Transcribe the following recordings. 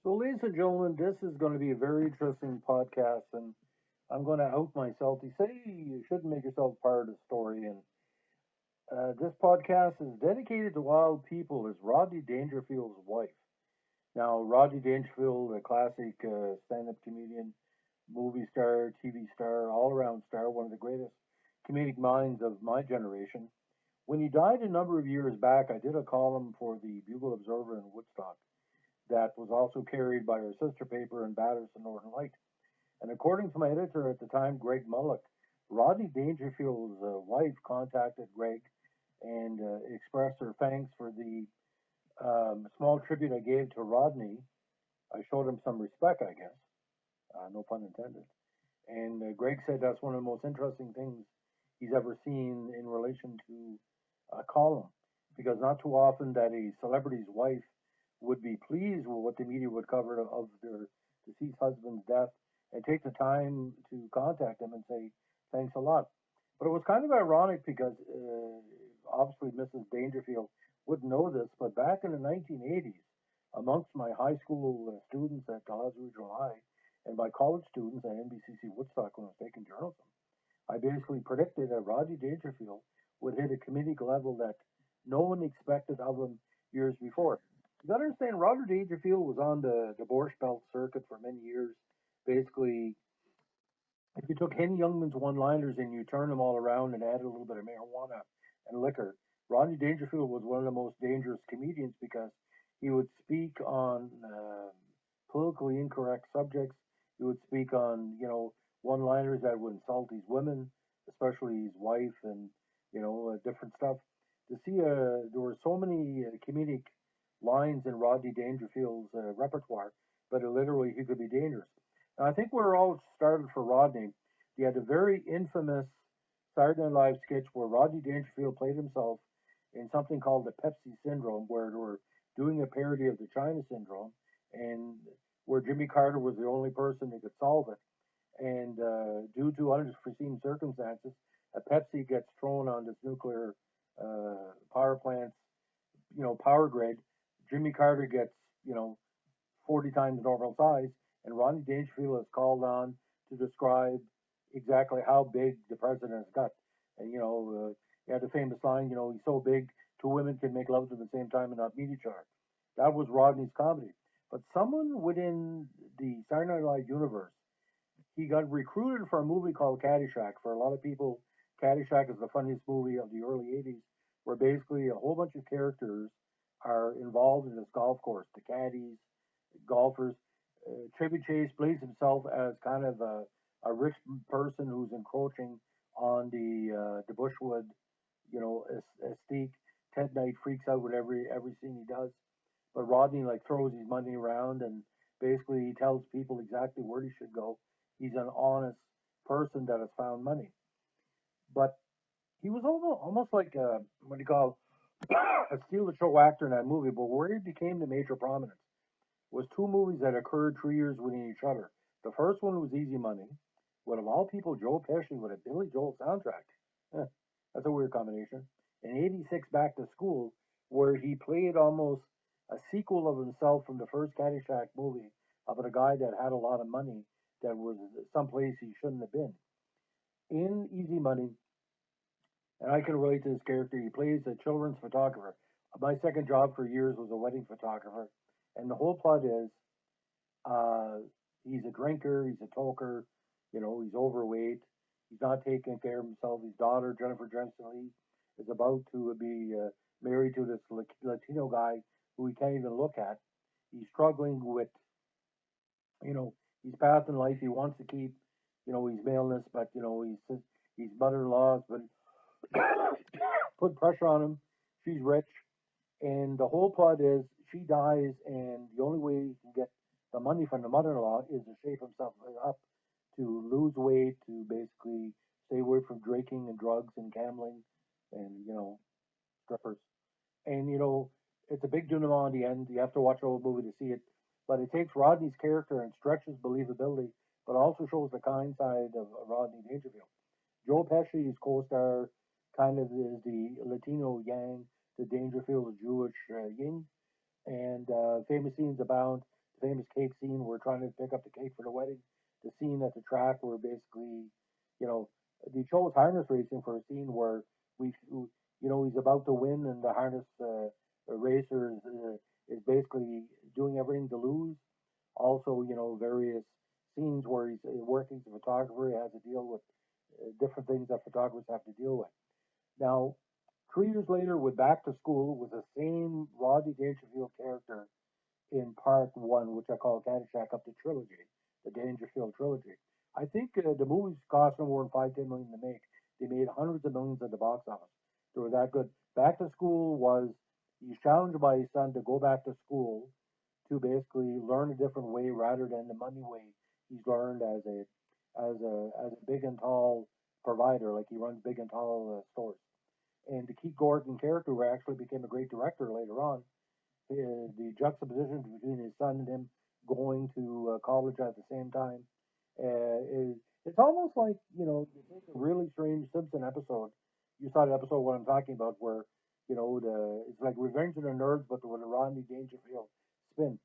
So, ladies and gentlemen, this is going to be a very interesting podcast, and I'm going to out myself. You say you shouldn't make yourself part of the story, and this podcast is dedicated to wild people. Is Rodney Dangerfield's wife. Now, Rodney Dangerfield, a classic stand-up comedian, movie star, TV star, all-around star, one of the greatest comedic minds of my generation. When he died a number of years back, I did a column for the Bugle Observer in Woodstock that was also carried by our sister paper in Battersea Northern Light. And according to my editor at the time, Greg Mullock, Rodney Dangerfield's wife contacted Greg and expressed her thanks for the small tribute I gave to Rodney. I showed him some respect, I guess, no pun intended. And Greg said that's one of the most interesting things he's ever seen in relation to a column, because not too often that a celebrity's wife would be pleased with what the media would cover of their deceased husband's death and take the time to contact them and say thanks a lot. But it was kind of ironic because obviously Mrs. Dangerfield wouldn't know this, but back in the 1980s, amongst my high school students at Dalhousie Regional High and my college students at NBCC Woodstock when I was taking journalism, I basically predicted that Rodney Dangerfield would hit a comedic level that no one expected of him years before. You got to understand, Rodney Dangerfield was on the Borscht Belt circuit for many years. Basically, if you took Henny Youngman's one-liners and you turned them all around and added a little bit of marijuana and liquor, Rodney Dangerfield was one of the most dangerous comedians because he would speak on politically incorrect subjects. He would speak on, one-liners that would insult these women, especially his wife, and different stuff. To see, there were so many comedic lines in Rodney Dangerfield's repertoire, but literally he could be dangerous. And I think where it all started for Rodney, he had a very infamous Saturday Night Live sketch where Rodney Dangerfield played himself in something called the Pepsi Syndrome, where they were doing a parody of the China Syndrome, and where Jimmy Carter was the only person that could solve it. And due to unforeseen circumstances, a Pepsi gets thrown on this nuclear power plant's, power grid. Jimmy Carter gets, 40 times the normal size, and Rodney Dangerfield is called on to describe exactly how big the president has got. And, he had the famous line, he's so big, two women can make love at the same time and not meet each other. That was Rodney's comedy. But someone within the Saturday Night Live universe, he got recruited for a movie called Caddyshack. For a lot of people, Caddyshack is the funniest movie of the early 80s, where basically a whole bunch of characters are involved in this golf course. The caddies, golfers. Chevy Chase plays himself as kind of a rich person who's encroaching on the Bushwood, estate. Ted Knight freaks out with every scene he does, but Rodney like throws his money around and basically he tells people exactly where he should go. He's an honest person that has found money, but he was almost like what do you call a steal the show actor in that movie. But where he became the major prominence was two movies that occurred 3 years within each other. The first one was Easy Money, with of all people Joe Pesci with a Billy Joel soundtrack. Eh, that's a weird combination. In '86, Back to School, where he played almost a sequel of himself from the first Caddyshack movie about a guy that had a lot of money that was someplace he shouldn't have been. In Easy Money, and I can relate to this character, he plays a children's photographer. My second job for years was a wedding photographer, and the whole plot is uh, he's a drinker, he's a toker, he's overweight, he's not taking care of himself. His daughter, Jennifer Jensen Lee, is about to be married to this Latino guy who he can't even look at. He's struggling with, you know, his path in life. He wants to keep, his maleness, but, he's mother-in-law, but put pressure on him. She's rich. And the whole plot is she dies, and the only way he can get the money from the mother-in-law is to shape himself up, to lose weight, to basically stay away from drinking and drugs and gambling, and strippers. And it's a big denouement at the end. You have to watch the whole movie to see it, but it takes Rodney's character and stretches believability, but also shows the kind side of Rodney Dangerfield. Joe Pesci's co-star kind of is the Latino Yang, the Dangerfield Jewish Yin, and famous scenes abound. famous cake scene. We're trying to pick up the cake for the wedding. The scene at the track where basically, you know, they chose harness racing for a scene where he's about to win and the harness racer is basically doing everything to lose. Also, various scenes where he's working as a photographer. He has to deal with different things that photographers have to deal with. Now, 3 years later, with Back to School, was the same Rodney Dangerfield character in part one, which I call Caddyshack Up the Trilogy, the Dangerfield trilogy. I think the movies cost no more than 5-10 million to make. They made hundreds of millions at the box office. They were that good. Back to School was he's challenged by his son to go back to school to basically learn a different way rather than the money way he's learned as a big and tall provider, like he runs big and tall stores. And the Keith Gordon character who actually became a great director later on, the juxtaposition between his son and him going to college at the same time is it's almost like you take a really strange Simpson episode. You saw the episode what I'm talking about, where it's like Revenge of the Nerds, but with a Rodney Dangerfield spin.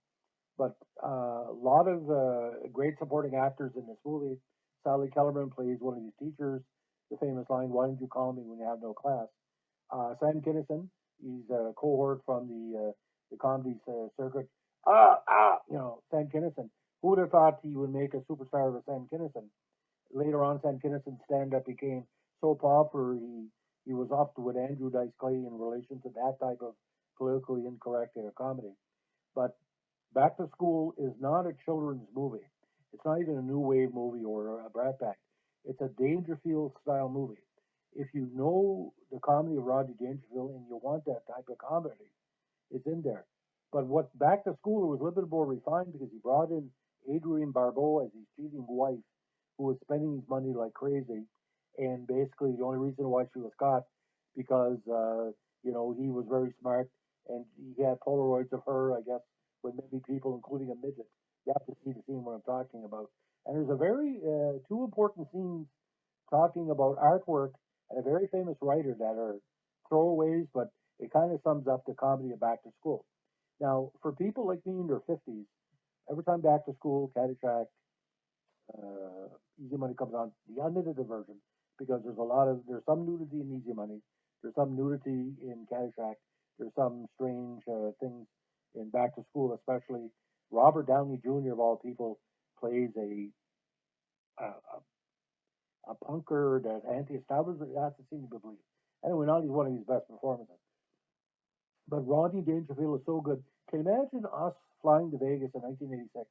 But a lot of great supporting actors in this movie. Sally Kellerman plays one of these teachers. The famous line, "Why didn't you call me when you have no class?" Sam Kinison, he's a cohort from the comedy circuit. Sam Kinison. Who would have thought he would make a superstar of Sam Kinison? Later on, Sam Kinison's stand-up became so popular he was up with Andrew Dice Clay in relation to that type of politically incorrect comedy. But Back to School is not a children's movie. It's not even a new wave movie or a Brat Pack. It's a Dangerfield style movie. If you know the comedy of Rodney Dangerfield and you want that type of comedy, it's in there. But what Back to School was a little bit more refined because he brought in Adrienne Barbeau as his cheating wife, who was spending his money like crazy, and basically the only reason why she was caught because he was very smart and he had Polaroids of her, I guess, with many people, including a midget. You have to see the scene what I'm talking about. And there's a very two important scenes talking about artwork and a very famous writer that are throwaways, but it kind of sums up the comedy of Back to School. Now, for people like me in their 50s, every time Back to School, Caddyshack, Easy Money comes on, the unedited version, because there's some nudity in Easy Money, there's some nudity in Caddyshack, there's some strange things in Back to School, especially Robert Downey Jr. of all people plays a, a punker that's anti-establishment. That's seem to believe. Anyway, now he's one of his best performances. But Rodney Dangerfield is so good. Can you imagine us flying to Vegas in 1986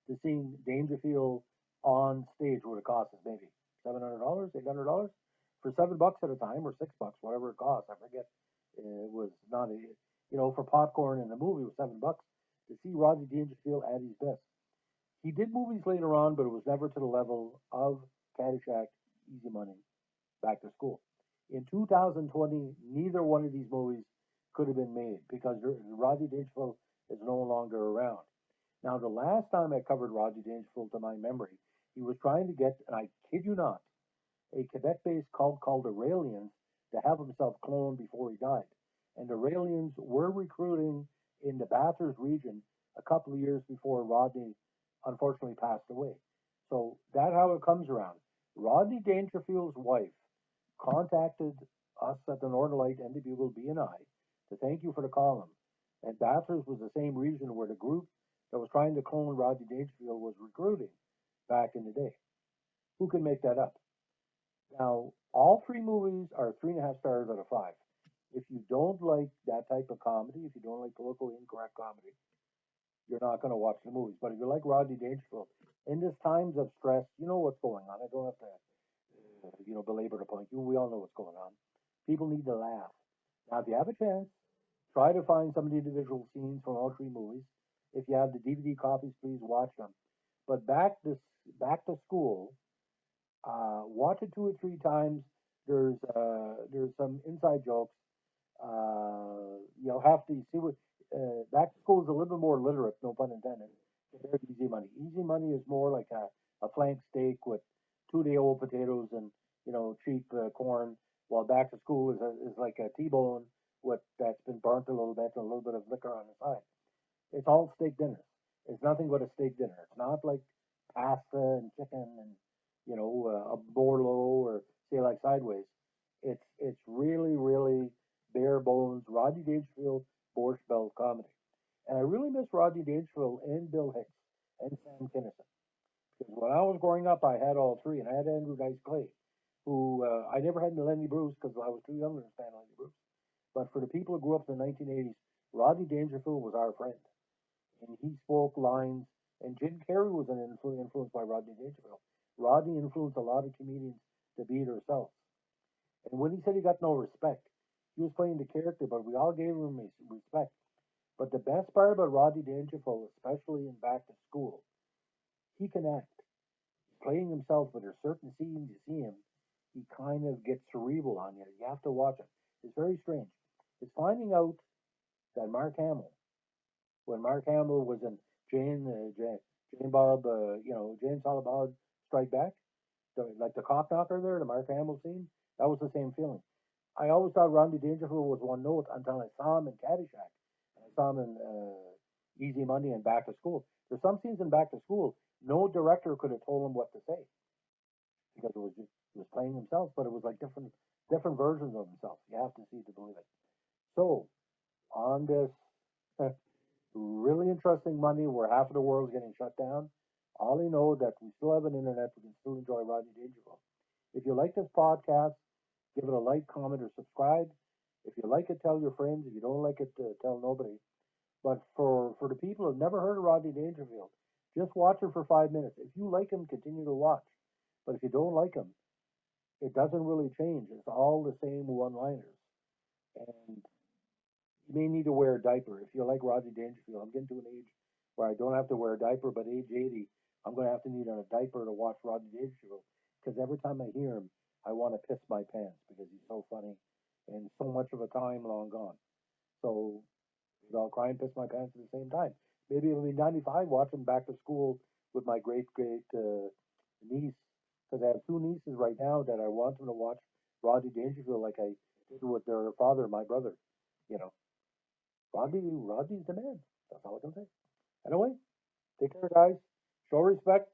to seeing Dangerfield on stage? Would it cost us maybe $700, $800 for $7 at a time, or $6, whatever it costs. I forget. It was not a for popcorn and the movie was $7 to see Rodney Dangerfield at his best. He did movies later on, but it was never to the level of Caddyshack, Easy Money, Back to School. In 2020, neither one of these movies could have been made because Rodney Dangerfield is no longer around. Now, the last time I covered Rodney Dangerfield to my memory, he was trying to get, and I kid you not, a Quebec-based cult called the Raelians to have himself cloned before he died. And the Raelians were recruiting in the Bathurst region a couple of years before Rodney unfortunately passed away. So that's how it comes around. Rodney Dangerfield's wife contacted us at the Northern Light and the Bugle BNI to thank you for the column. And Bathurst was the same region where the group that was trying to clone Rodney Dangerfield was recruiting back in the day. Who can make that up? Now, all three movies are 3.5 stars out of 5. If you don't like that type of comedy, if you don't like politically incorrect comedy, you're not going to watch the movies. But if you like Rodney Dangerfield, in this times of stress, you know what's going on. I don't have to belabor the point. We all know what's going on. People need to laugh. Now, if you have a chance, try to find some of the individual scenes from all three movies. If you have the DVD copies, please watch them. But back to school, watch it 2 or 3 times. There's some inside jokes. You'll have to see what Back to School is a little bit more literate, no pun intended, compared to Easy Money. Easy Money is more like a flank steak with 2-day-old potatoes and cheap corn, while Back to School is like a T-bone with that's been burnt a little bit and a little bit of liquor on the side. It's all steak dinners. It's nothing but a steak dinner. It's not like pasta and chicken and a Borlo or say like Sideways. It's really really bare bones Rodney Dangerfield Borscht Belt comedy. And I really miss Rodney Dangerfield and Bill Hicks and Sam Kinison. Because when I was growing up, I had all three, and I had Andrew Dice Clay, who I never had Lenny Bruce because I was too young to understand Lenny Bruce. But for the people who grew up in the 1980s, Rodney Dangerfield was our friend, and he spoke lines. And Jim Carrey was influenced by Rodney Dangerfield. Rodney influenced a lot of comedians to be themselves. And when he said he got no respect, he was playing the character, but we all gave him respect. But the best part about Rodney Dangerfield, especially in Back to School, he can act. He's playing himself, but there's certain scenes you see him, he kind of gets cerebral on you. You have to watch it. It's very strange. It's finding out that Mark Hamill, when Mark Hamill was in Jane Bob, Jane Silent Bob Strike Back, like the cock knocker there, the Mark Hamill scene, that was the same feeling. I always thought Rodney Dangerfield was one note until I saw him in Caddyshack. And I saw him in Easy Money and Back to School. There's some scenes in Back to School, no director could have told him what to say because he was playing himself, but it was like different versions of himself. You have to see to believe it. So on this really interesting Monday where half of the world's getting shut down, all you know that we still have an internet, we can still enjoy Rodney Dangerfield. If you like this podcast, give it a like, comment, or subscribe. If you like it, tell your friends. If you don't like it, tell nobody. But for the people who've never heard of Rodney Dangerfield, just watch it for 5 minutes. If you like him, continue to watch. But if you don't like him, it doesn't really change. It's all the same one-liners. And you may need to wear a diaper. If you like Rodney Dangerfield, I'm getting to an age where I don't have to wear a diaper, but age 80, I'm going to have to need a diaper to watch Rodney Dangerfield. Because every time I hear him, I want to piss my pants because he's so funny and so much of a time long gone. So I'll cry and piss my pants at the same time. Maybe it'll be 95 watching Back to School with my great niece, because I have two nieces right now that I want them to watch Rodney Dangerfield like I did with their father, my brother. You know, Rodney's the man. That's all I can say. Anyway, take care, guys. Show respect.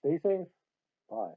Stay safe. Bye.